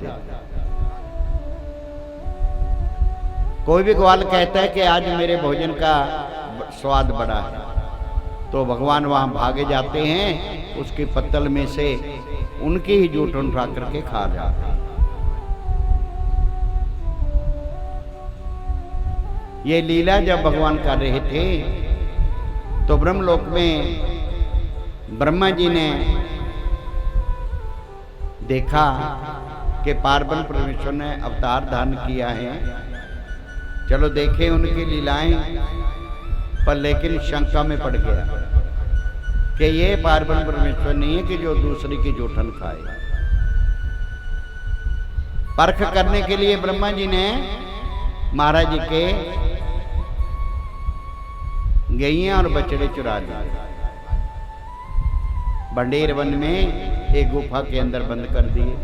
जाते थे। कोई भी ग्वाल कहता है कि आज मेरे भोजन का स्वाद बड़ा है, तो भगवान वहां भागे जाते हैं, उसकी पत्तल में से उनकी ही जूठ उठा करके खा जाते हैं। ये लीला जब भगवान कर रहे थे तो ब्रह्मलोक में ब्रह्मा जी ने देखा कि पार्वण परमेश्वर ने अवतार धारण किया है, चलो देखें उनकी लीलाएं, पर लेकिन शंका में पड़ गया कि ये पार्वण परमेश्वर नहीं है कि जो दूसरे की जूठन खाए। परख करने के लिए ब्रह्मा जी ने महाराज जी के गैया और बछड़े चुरा लिए, बंडेर वन में एक गुफा के अंदर बंद कर दिए।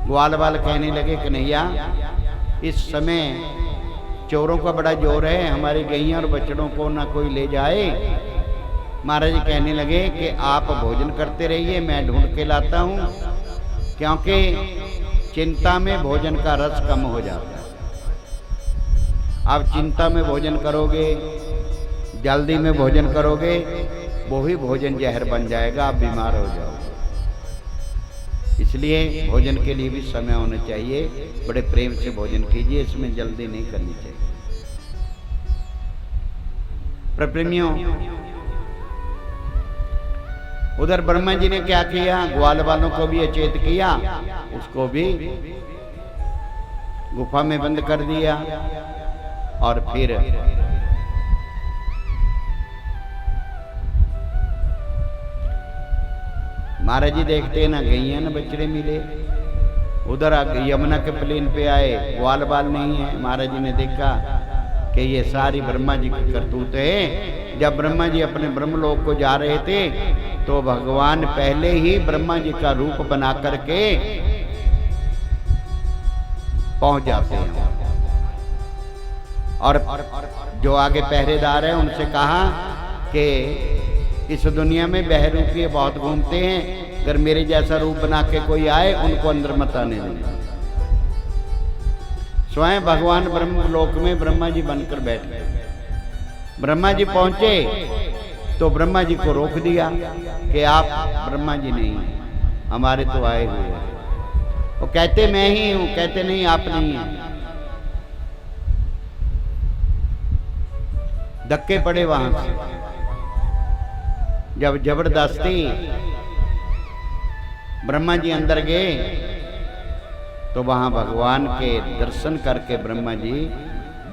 ग्वाल वाल कहने लगे कन्हैया इस समय चोरों का बड़ा जोर है, हमारी गैया और बछड़ों को ना कोई ले जाए। महाराज कहने लगे कि आप भोजन करते रहिए, मैं ढूंढ के लाता हूं, क्योंकि चिंता में भोजन का रस कम हो जाता है। आप चिंता में भोजन करोगे, जल्दी में भोजन करोगे, वो ही भोजन जहर बन जाएगा, आप बीमार हो जाओगे। इसलिए भोजन के लिए भी समय होना चाहिए, बड़े प्रेम से भोजन कीजिए, इसमें जल्दी नहीं करनी चाहिए। प्रेमियों, उधर ब्रह्मा जी ने क्या किया, ग्वाल वालों को भी अचेत किया, उसको भी गुफा में बंद कर दिया। और फिर महाराज जी देखते ना गैया न बछड़े मिले, उधर यमुना के प्लेन पे आए, ग्वाल बाल नहीं है। महाराज जी ने देखा कि ये सारी ब्रह्मा जी की करतूत है। जब ब्रह्मा जी अपने ब्रह्मलोक को जा रहे थे तो भगवान पहले ही ब्रह्मा जी का रूप बना करके पहुंच जाते हैं, और जो आगे पहरेदार है उनसे कहा कि इस दुनिया में बहरूपी बहुत घूमते हैं, अगर मेरे जैसा रूप बना के कोई आए उनको अंदर मत आने देना। स्वयं भगवान ब्रह्मलोक में ब्रह्मा जी बनकर बैठ गए। ब्रह्मा जी पहुंचे तो ब्रह्मा जी को रोक दिया कि आप ब्रह्मा जी नहीं हैं, हमारे तो आए हुए हैं। वो कहते मैं ही हूं, कहते नहीं आप नहीं हैं। धक्के पड़े वहां से। जब जबरदस्ती ब्रह्मा जी अंदर गए तो वहां भगवान के दर्शन करके ब्रह्मा जी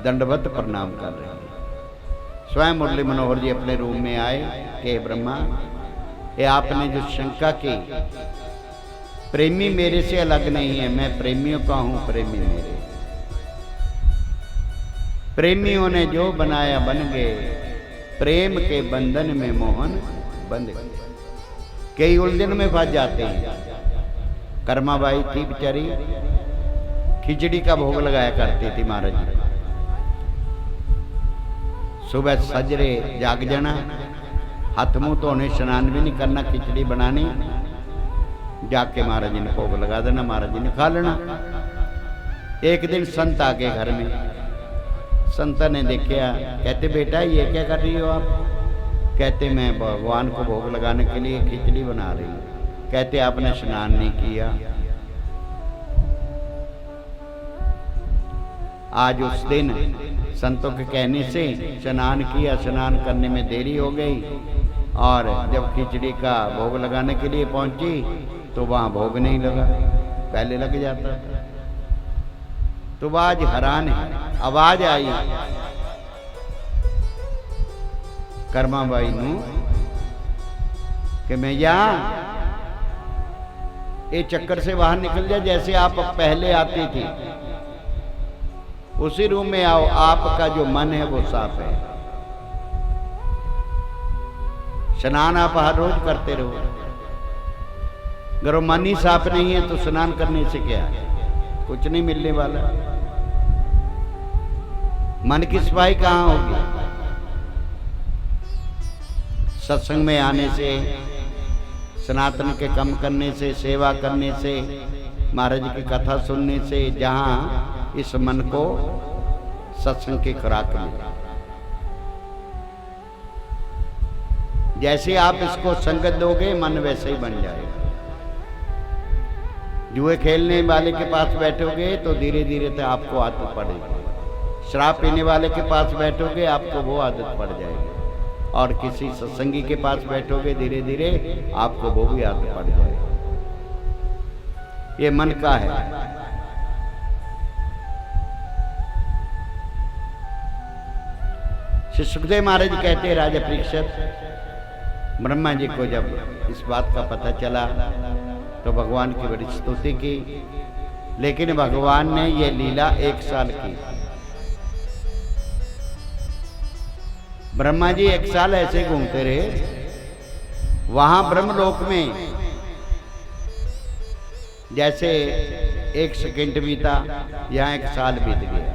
दंडवत प्रणाम कर रहे हैं। स्वयं मुरली मनोहर जी अपने रूम में आए कि ब्रह्मा, ये आपने जो शंका की, प्रेमी मेरे से अलग नहीं है, मैं प्रेमियों का हूं, प्रेमी मेरे। प्रेमियों ने जो बनाया बन गए, प्रेम के बंधन में मोहन बंद गए। कई उलझन में फंस जाते हैं। कर्माबाई थी बेचारी, खिचड़ी का भोग लगाया करती थी महाराज जी। सुबह सजरे जाग जाना, हाथ मुंह धोने, स्नान भी नहीं करना, खिचड़ी बनानी, जाके महाराज जी ने भोग लगा देना, महाराज जी ने खा लेना। एक दिन संत आ गए घर में। संत ने देखा, कहते बेटा ये क्या कर रही हो आप? कहते मैं भगवान को भोग लगाने के लिए खिचड़ी बना रही हूँ। कहते आपने स्नान नहीं किया। आज उस दिन संतों के कहने से स्नान किया, स्नान करने में देरी हो गई, और जब खिचड़ी का भोग लगाने के लिए पहुंची तो वहां भोग नहीं लगा, पहले लग जाता था। तो आज हैरान है, आवाज आई कर्माबाई नू कि मैं ये चक्कर से बाहर निकल जा, जैसे आप पहले आती थी उसी रूम में आओ, आपका जो मन है वो साफ है। स्नान आप हर रोज करते रहो, अगर मन ही साफ नहीं है तो स्नान करने से क्या है, कुछ नहीं मिलने वाला। मन की सफाई कहाँ होगी? सत्संग में आने से, सनातन के कम करने से, सेवा करने से, महाराज की कथा सुनने से, जहाँ इस मन को सत्संग की खुराक मिले। जैसे आप इसको संगत दोगे मन वैसे ही बन जाएगा। जुए खेलने वाले के पास बैठोगे तो धीरे धीरे तो आपको आदत पड़ेगी। शराब पीने वाले के पास बैठोगे आपको वो आदत पड़ जाएगी। और किसी सत्संगी के पास बैठोगे धीरे धीरे आपको वो भी आदत पड़ जाएगी। ये मन का है। श्री सुखदेव महाराज कहते हैं, राजा परीक्षित, ब्रह्मा जी को जब इस बात का पता चला तो भगवान की बड़ी स्तुति की, लेकिन भगवान ने ये लीला 1 साल की। ब्रह्मा जी 1 साल ऐसे घूमते रहे। वहां ब्रह्मलोक में जैसे 1 सेकंड बीता, यहाँ 1 साल बीत गया।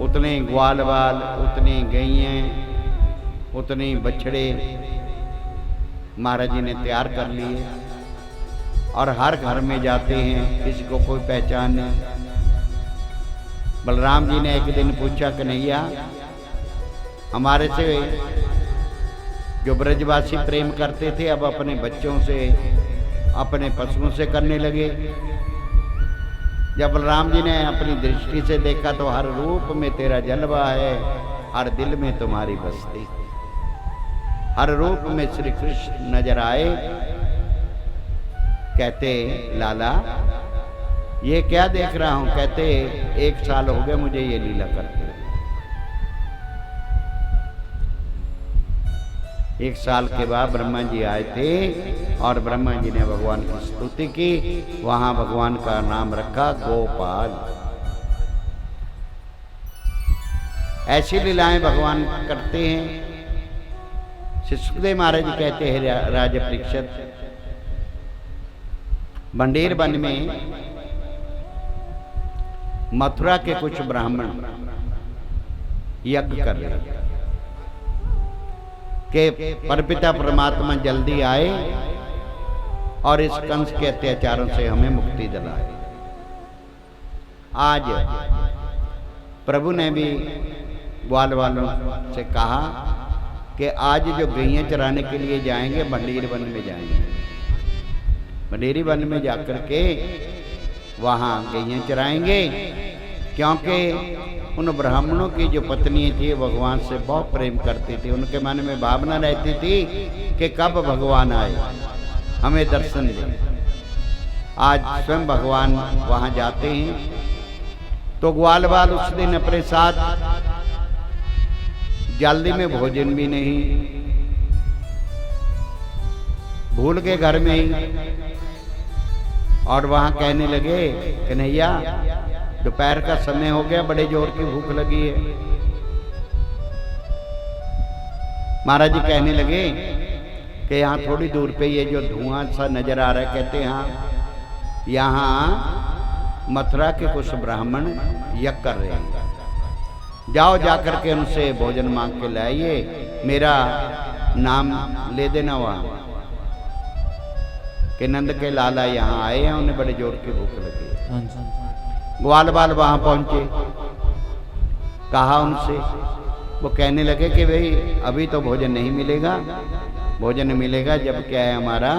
उतने ग्वाल बाल, उतनी गैयें, उतने बछड़े महाराज जी ने तैयार कर लिए और हर घर में जाते हैं, किसी को कोई पहचान नहीं। बलराम जी ने एक दिन पूछा, कन्हैया हमारे से जो ब्रजवासी प्रेम करते थे अब अपने बच्चों से, अपने पशुओं से करने लगे। जब बलराम जी ने अपनी दृष्टि से देखा तो हर रूप में तेरा जलवा है, हर दिल में तुम्हारी बस्ती। हर रूप में श्री कृष्ण नजर आए। कहते, लाला ये क्या देख रहा हूं? कहते, 1 साल हो गए मुझे ये लीला करते। 1 साल के बाद ब्रह्मा जी आए थे और ब्रह्मा जी ने भगवान की स्तुति की। वहां भगवान का नाम रखा गोपाल। ऐसी लीलाएं भगवान करते हैं। श्री सुखदेव महाराज कहते हैं, राजा परीक्षित, बंडेर वन में मथुरा के कुछ ब्राह्मण यज्ञ कर रहे थे कि परपिता परमात्मा जल्दी आए और इस कंस के अत्याचारों से हमें मुक्ति दिलाए। आज प्रभु ने भी ग्वाल वालों से कहा कि आज जो गैया चराने के लिए जाएंगे बंडेर वन में जाएंगे। बंडेरी वन में जाकर के वहाँ गैया चराएंगे, क्योंकि उन ब्राह्मणों की जो पत्नी थी भगवान से बहुत प्रेम करती थी। उनके मन में भावना रहती थी कि कब भगवान आए, हमें दर्शन दे। आज स्वयं भगवान वहाँ जाते हैं तो ग्वाल बाल उस दिन अपने साथ जल्दी में भोजन भी नहीं, भूल के घर में ही। और वहां कहने लगे, कन्हैया दोपहर का समय हो गया, बड़े जोर की भूख लगी है। महाराज जी कहने लगे कि यहाँ थोड़ी दूर पे ये जो धुआं सा नजर आ रहा है, कहते हैं हाँ, यहाँ मथुरा के कुछ ब्राह्मण यज्ञ कर रहे हैं, जाओ जाकर के उनसे भोजन मांग के लाइए, मेरा नाम ले देना वहाँ कि नंद के लाला यहाँ आए हैं, उन्हें बड़े जोर की भूख लगी। ग्वाल बाल वहाँ पहुँचे, कहा उनसे, वो कहने लगे कि भाई अभी तो भोजन नहीं मिलेगा, भोजन मिलेगा जब क्या है हमारा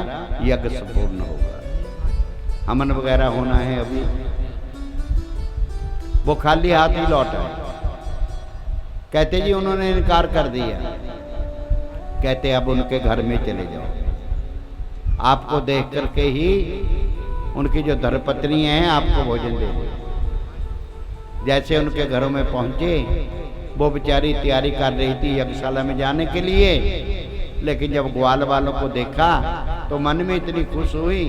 यज्ञ संपूर्ण होगा, हवन वगैरह होना है अभी। वो खाली हाथ ही लौटा। कहते जी उन्होंने इनकार कर दिया। कहते अब उनके घर में चले जाओ, आपको देख करके ही उनकी जो धर्मपत्नी है आपको भोजन दे दे। जैसे उनके घरों में पहुंचे, वो बेचारी तैयारी कर रही थी यज्ञशाला में जाने के लिए, लेकिन जब ग्वाल वालों को देखा तो मन में इतनी खुश हुई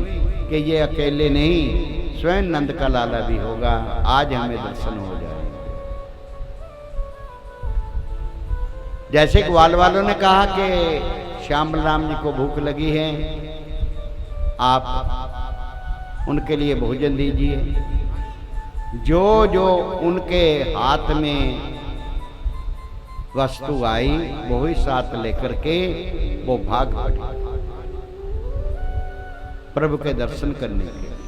कि ये अकेले नहीं, स्वयं नंद का लाला भी होगा, आज हमें दर्शन हो जाए। जैसे ग्वाल वालों ने कहा कि श्याम बलराम जी को भूख लगी है, आप उनके लिए भोजन दीजिए। जो जो उनके हाथ में वस्तु आई वो ही साथ लेकर के वो भाग पड़े। प्रभु के दर्शन करने के लिए।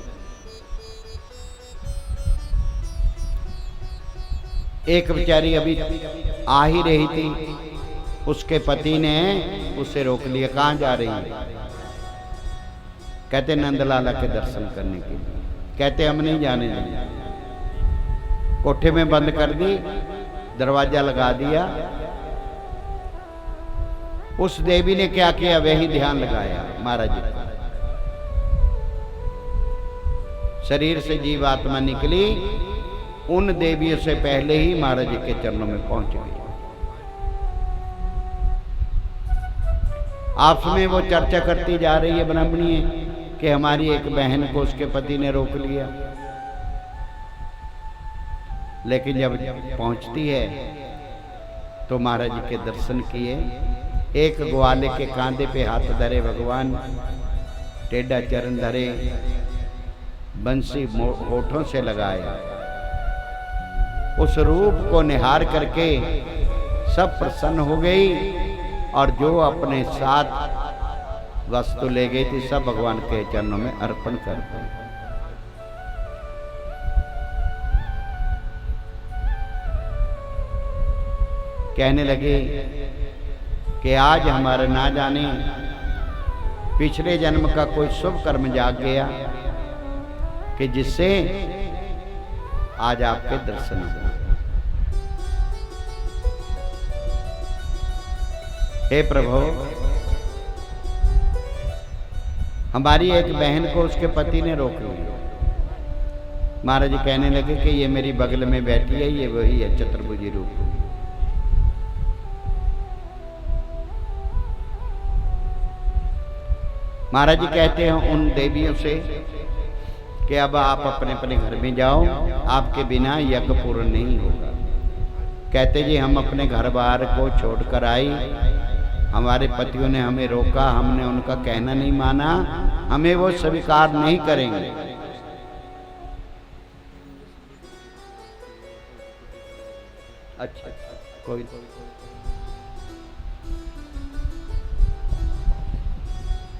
एक बेचारी अभी आ ही रही थी, उसके पति ने उसे रोक लिया। कहाँ जा रही है? कहते नंदलाला के दर्शन करने के लिए। कहते हम नहीं जाने देंगे। कोठे में बंद कर दी, दरवाजा लगा दिया। उस देवी ने क्या किया? वही ध्यान लगाया महाराज जी का। शरीर से जीवात्मा निकली, उन देवियों से पहले ही महाराज जी के चरणों में पहुंच गई। आपस में वो चर्चा करती जा रही है ब्राह्मणी कि हमारी एक बहन को उसके पति ने रोक लिया। लेकिन जब पहुंचती है तो महाराज जी के दर्शन किए। एक ग्वाले के कांधे पे हाथ धरे भगवान, टेढ़ा चरण धरे, बंसी होठों से लगाया। उस रूप को निहार करके सब प्रसन्न हो गई और जो अपने साथ वस्तु ले गई थी सब भगवान के चरणों में अर्पण कर दी। कहने लगे कि आज हमारे ना जाने पिछले जन्म का कोई शुभ कर्म जाग गया कि जिससे आज आपके दर्शन हुए। हे प्रभु, हमारी एक बहन को उसके पति ने रोक लिया। महाराज जी कहने लगे कि ये मेरी बगल में बैठी है, ये वही है चतुर्भुजी रूप। महाराज जी कहते हैं उन देवियों से कि अब आप अपने अपने घर में जाओ, आपके बिना यज्ञ पूर्ण नहीं होगा। कहते जी हम अपने घर बार को छोड़कर आई, हमारे पतियों ने हमें रोका, हमने उनका कहना नहीं माना, हमें वो स्वीकार नहीं करेंगे। अच्छा कोई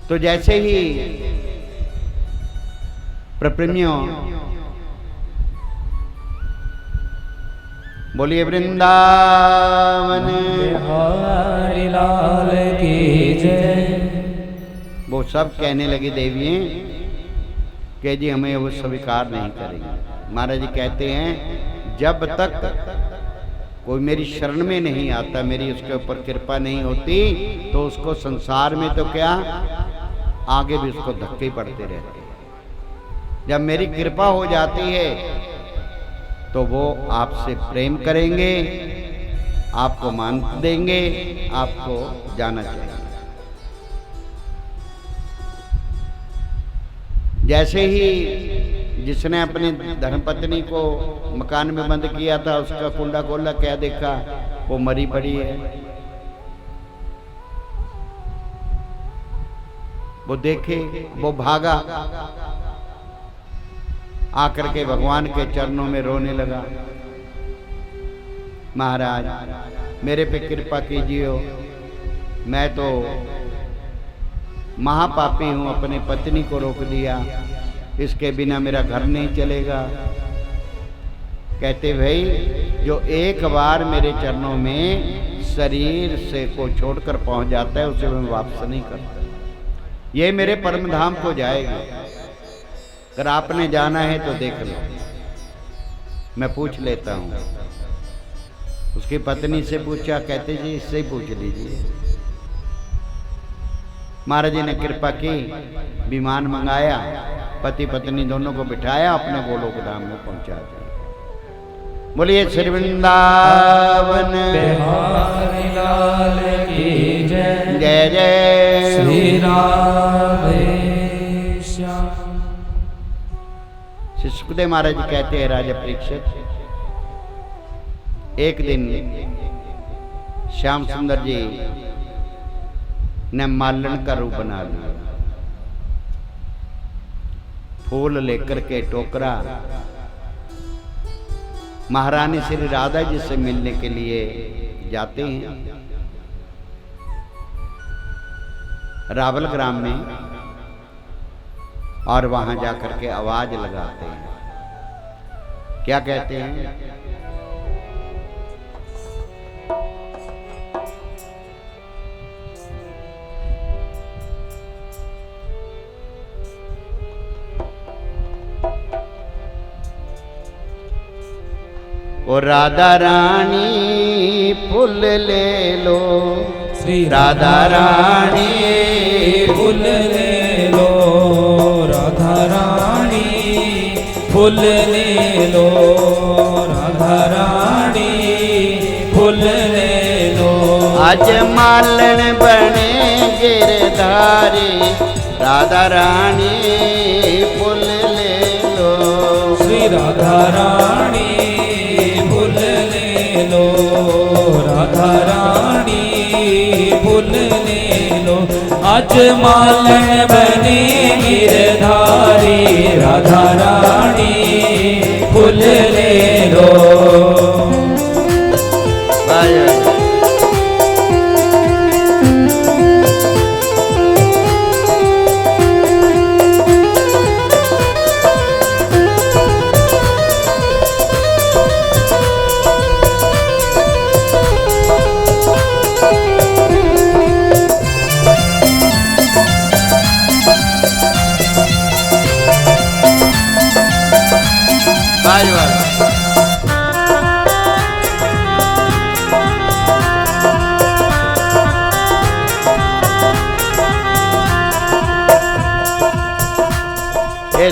तो जैसे ही प्रप्रेमियों बोलिए वृंदावन बिहारी लाल की जय। वो सब कहने लगी देवियां कि जी हमें वो स्वीकार नहीं करेंगे। महाराज जी कहते हैं जब तक कोई मेरी शरण में नहीं आता, मेरी उसके ऊपर कृपा नहीं होती, तो उसको संसार में तो क्या आगे भी उसको धक्के पड़ते रहते हैं। जब मेरी कृपा हो जाती है तो वो आपसे प्रेम करेंगे, आपको मान देंगे, आपको जाना चाहिए। जैसे ही जिसने अपनी धर्मपत्नी को मकान में बंद किया था, उसका कुंडा खोला, क्या देखा? वो मरी पड़ी है। वो देखे, वो भागा, आकर के भगवान के चरणों में रोने लगा। महाराज मेरे पे कृपा कीजिए, मैं तो महापापी हूँ, अपने पत्नी को रोक दिया, इसके बिना मेरा घर नहीं चलेगा। कहते भाई जो एक बार मेरे चरणों में शरीर से को छोड़कर पहुंच जाता है उसे मैं वापस नहीं करता। ये मेरे परम धाम को जाएगा। अगर आपने जाना है तो देख लो, मैं पूछ लेता हूँ। उसकी पत्नी से पूछा, कहते जी इससे ही पूछ लीजिए। महाराज जी ने कृपा की, विमान मंगाया, पति पत्नी दोनों को बिठाया, अपने गोलोक धाम में पहुंचा दिया। बोलिए श्री वृंदावन बिहारी लाल की जय। जय जय श्री राधे श्याम। श्री सुखदेव महाराज जी कहते हैं, राजा परीक्षित, एक दिन श्याम सुंदर जी ने मालन का रूप बना लिया। फूल लेकर के टोकरा महारानी श्री राधा जी से मिलने के लिए जाते हैं। रावल ग्राम में और वहां जाकर के आवाज लगाते हैं। क्या कहते हैं? ओ राधा रानी फूल ले लो, श्री राधा रानी फूल ले लो, राधा रानी फूल ले लो, राधा रानी फूल ले लो। आज मालन बने गिरधारी, राधा रानी फूल ले लो, श्री राधा रानी फूल ले लो, राधा रानी फूल ले लो। आज मालन बने गिरधारी, राधा रानी फूल ले लो।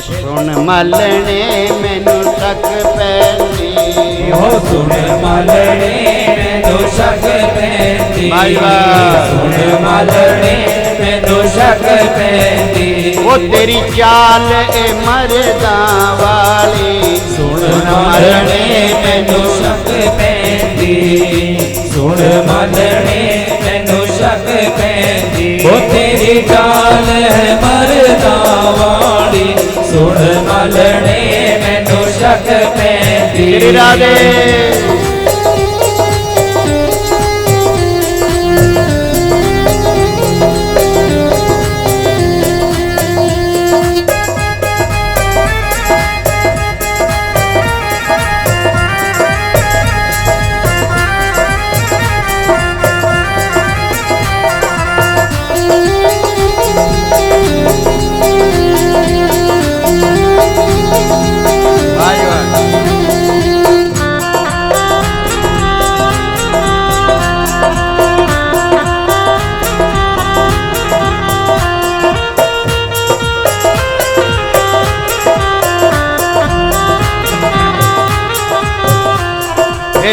सुन मलने मैनू शक पैंदी, हो सुन मलने मैनू शक पैंदी, सुन मलने मैनू शक पैंदी। वो तेरी चाल ए मरदा वाली, सुन मलने मैनू शक पैंदी, सुन मलने मैनू शक पैंदी। वो तेरी चाल है मरदा वाली, सुन मलने मैनू शक पैंदी। राधे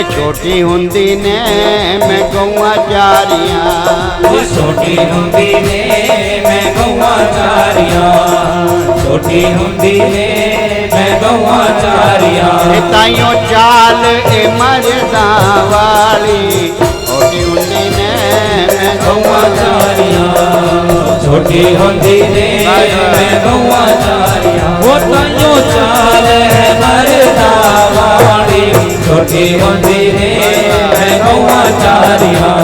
छोटी हुंदी ने मैं गौआ चारियां, छोटी हुंदी ने मैं गौआ चारियां, छोटी हुंदी ने मैं गौआ चारियां। ताइयों चाल ए मरदा वाली, छोटी हुंदी ने मैं गौआ चारियां, छोटी हुंदी ने मैं गौआ चारियां। वो ताइयों चाल है मरदा वाली, छोटी हुंदी ने मैं गौआ चारियां।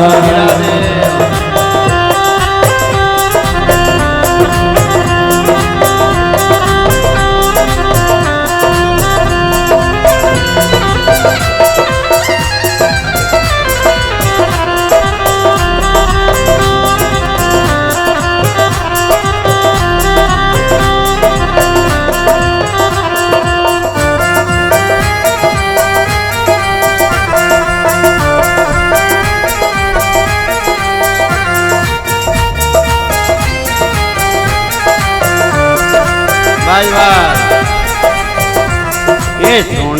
ये सुन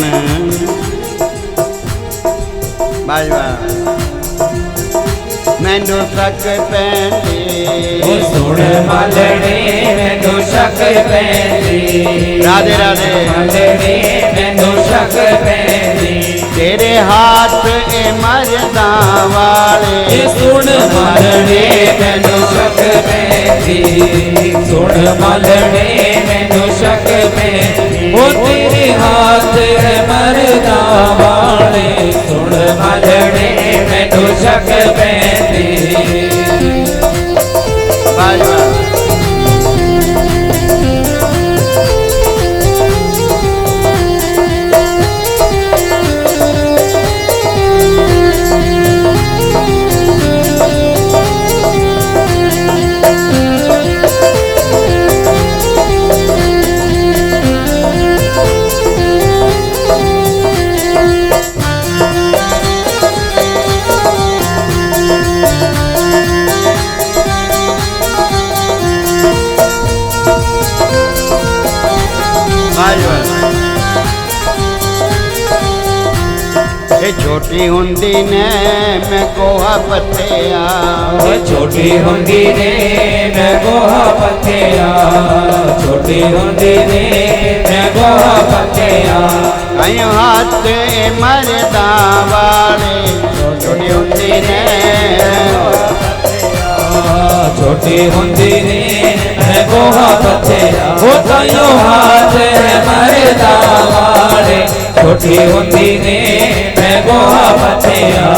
बाजवा मैनू शक पैंदी, सुन मलने मैनू शक पैंदी। राधे राधे मलने मैनू शक पैंदी। तेरे हाथ ए मरदा वाले, सुन मलने मैनू शक पैंदी, सुन मलने मैनू शक पैंदी। वो तेरे हाथ है मरदा वाले, सुन मलने मैनू शक पैंदी। ये छोटी हुंदी ने मैं गोहा पत्तिया, छोटी हुंदी ने मैं गोहा पत्तिया, छोटी हुंदी ने मैं गोहा पत्तिया। कहीं हाथ मरदा वाले छोटी हुंदी ने, छोटी हुंदी ने मैं गोहा पत्तिया। वो कयो हाथ मरदा वाले, छोटी हुंदी ने मैं गोहा पत्तिया।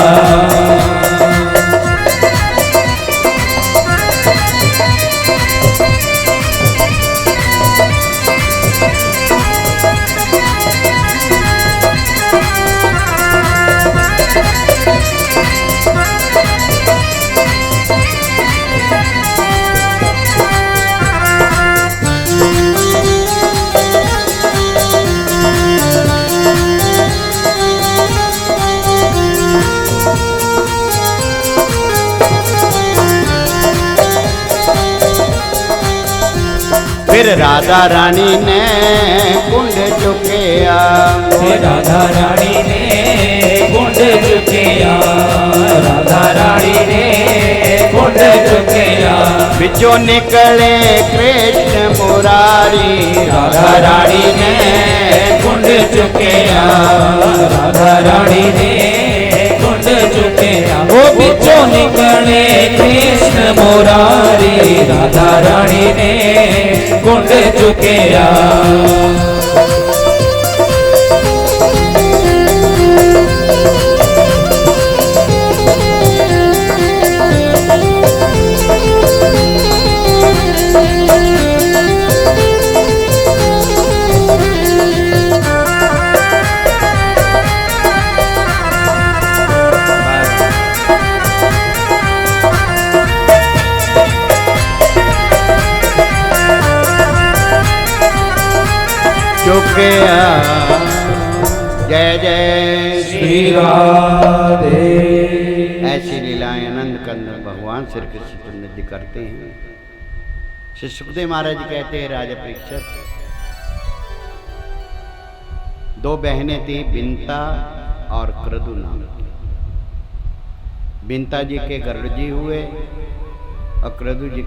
फिर राधा रानी ने कुंड चुकिया, राधा रानी ने कुंड चुकिया, राधा रानी ने कुंड चुकिया। बिचों निकले कृष्ण मुरारी, राधा रानी ने कुंड चुकिया, राधा रानी ने कुंड चुकिया। वो बिचों निकले कृष्ण मुरारी, राधा रानी ने कुंड चुकिया। चुकिया। जय जय श्री राधे। ऐसी लीलाएं आनंद कंद भगवान श्री कृष्ण चंद्र जी करते हैं। श्री सुखदेव महाराज कहते हैं, राजा परीक्षित, दो बहनें थी, बिंता और क्रदु नाम की। बिंता जी के गर्भ जी हुए और क्रदु जी